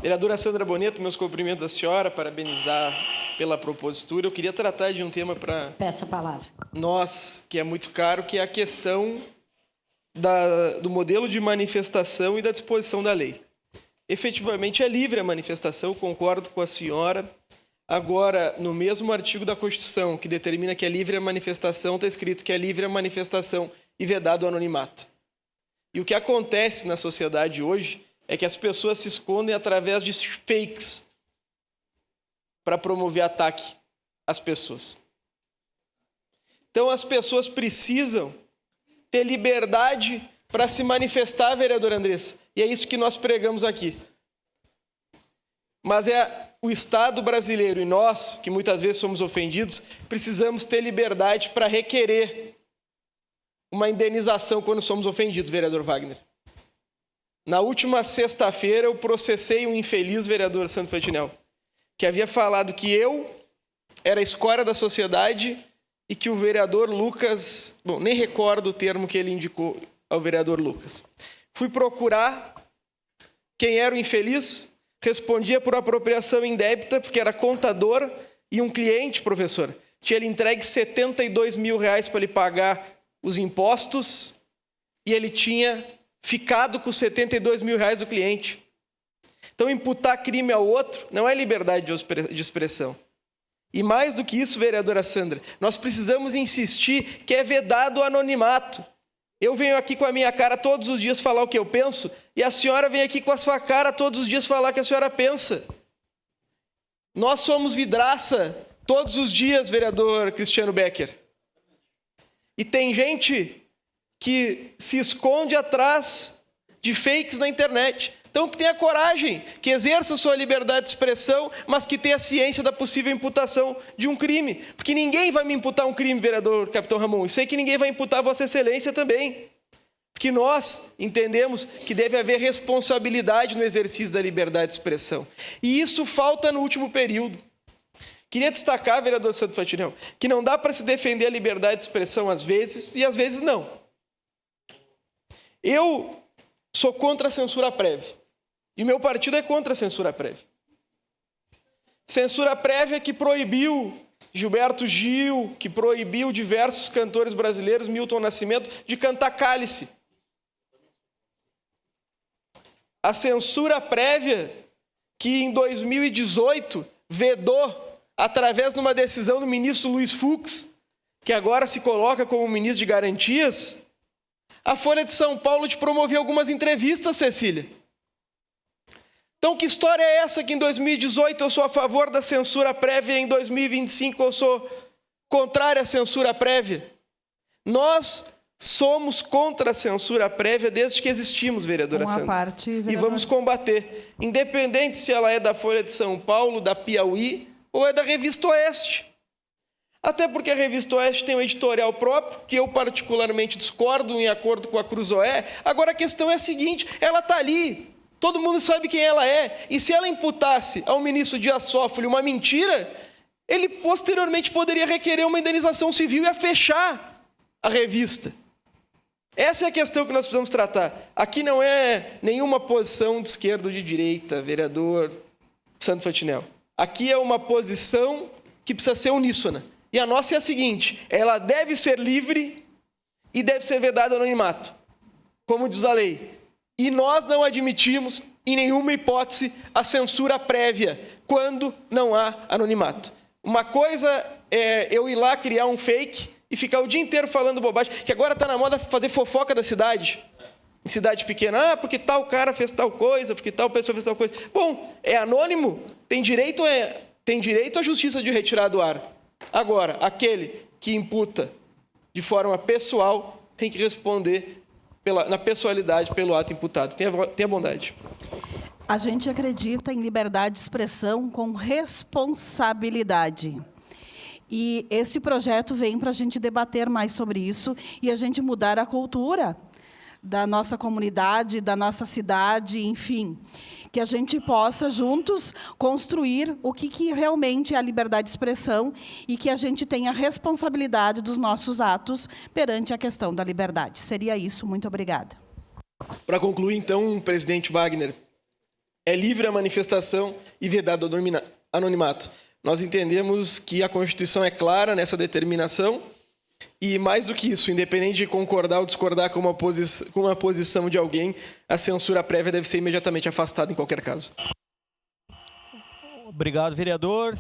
Vereadora Sandra Bonetto, meus cumprimentos à senhora, parabenizar pela propositura. Eu queria tratar de um tema para... Peço a palavra. Nós, que é muito caro, que é a questão do modelo de manifestação e da disposição da lei. Efetivamente, é livre a manifestação, concordo com a senhora. Agora, no mesmo artigo da Constituição, que determina que é livre a manifestação, está escrito que é livre a manifestação e vedado o anonimato. E o que acontece na sociedade hoje é que as pessoas se escondem através de fakes para promover ataque às pessoas. Então, as pessoas precisam ter liberdade para se manifestar, vereadora Andressa. E é isso que nós pregamos aqui. Mas é o Estado brasileiro e nós, que muitas vezes somos ofendidos, precisamos ter liberdade para requerer uma indenização quando somos ofendidos, vereador Wagner. Na última sexta-feira, eu processei um infeliz vereador Santo Fantinel, que havia falado que eu era a escória da sociedade e que o vereador Lucas... Bom, nem recordo o termo que ele indicou ao vereador Lucas. Fui procurar quem era o infeliz, respondia por apropriação indébita, porque era contador, e um cliente, professor, tinha ele entregue 72 mil reais para ele pagar os impostos e ele tinha ficado com 72 mil reais do cliente. Então, imputar crime ao outro não é liberdade de expressão. E mais do que isso, vereadora Sandra, nós precisamos insistir que é vedado o anonimato. Eu venho aqui com a minha cara todos os dias falar o que eu penso, e a senhora vem aqui com a sua cara todos os dias falar o que a senhora pensa. Nós somos vidraça todos os dias, vereador Cristiano Becker. E tem gente que se esconde atrás de fakes na internet. Então, que tenha coragem, que exerça sua liberdade de expressão, mas que tenha ciência da possível imputação de um crime. Porque ninguém vai me imputar um crime, vereador Capitão Ramon. Eu sei que ninguém vai imputar Vossa Excelência também. Porque nós entendemos que deve haver responsabilidade no exercício da liberdade de expressão. E isso falta no último período. Queria destacar, vereador Santo Fantinel, que não dá para se defender a liberdade de expressão às vezes e às vezes não. Eu sou contra a censura prévia. E meu partido é contra a censura prévia. Censura prévia que proibiu Gilberto Gil, que proibiu diversos cantores brasileiros, Milton Nascimento, de cantar Cálice. A censura prévia que em 2018 vedou, através de uma decisão do ministro Luiz Fux, que agora se coloca como ministro de Garantias, a Folha de São Paulo de promover algumas entrevistas, Cecília. Então, que história é essa que em 2018 eu sou a favor da censura prévia e em 2025 eu sou contrário à censura prévia? Nós somos contra a censura prévia desde que existimos, vereadora Sandra. E vamos combater, independente se ela é da Folha de São Paulo, da Piauí ou é da Revista Oeste. Até porque a Revista Oeste tem um editorial próprio, que eu particularmente discordo em acordo com a Cruzoé. Agora a questão é a seguinte, ela está ali, todo mundo sabe quem ela é, e se ela imputasse ao ministro Dias Toffoli uma mentira, ele posteriormente poderia requerer uma indenização civil e a fechar a revista. Essa é a questão que nós precisamos tratar. Aqui não é nenhuma posição de esquerda ou de direita, vereador Santo Fantinel. Aqui é uma posição que precisa ser uníssona. E a nossa é a seguinte, ela deve ser livre e deve ser vedada ao anonimato, como diz a lei. E nós não admitimos, em nenhuma hipótese, a censura prévia, quando não há anonimato. Uma coisa é eu ir lá criar um fake e ficar o dia inteiro falando bobagem, que agora está na moda fazer fofoca da cidade. Em cidade pequena, porque tal cara fez tal coisa, porque tal pessoa fez tal coisa. Bom, é anônimo, tem direito à justiça de retirar do ar. Agora, aquele que imputa de forma pessoal tem que responder na pessoalidade pelo ato imputado. Tenha bondade. A gente acredita em liberdade de expressão com responsabilidade. E esse projeto vem para a gente debater mais sobre isso e a gente mudar a cultura da nossa comunidade, da nossa cidade, enfim. Que a gente possa, juntos, construir o que realmente é a liberdade de expressão e que a gente tenha responsabilidade dos nossos atos perante a questão da liberdade. Seria isso. Muito obrigada. Para concluir, então, presidente Wagner, é livre a manifestação e vedado o anonimato. Nós entendemos que a Constituição é clara nessa determinação e, mais do que isso, independente de concordar ou discordar com uma posição de alguém, a censura prévia deve ser imediatamente afastada em qualquer caso. Obrigado, vereador.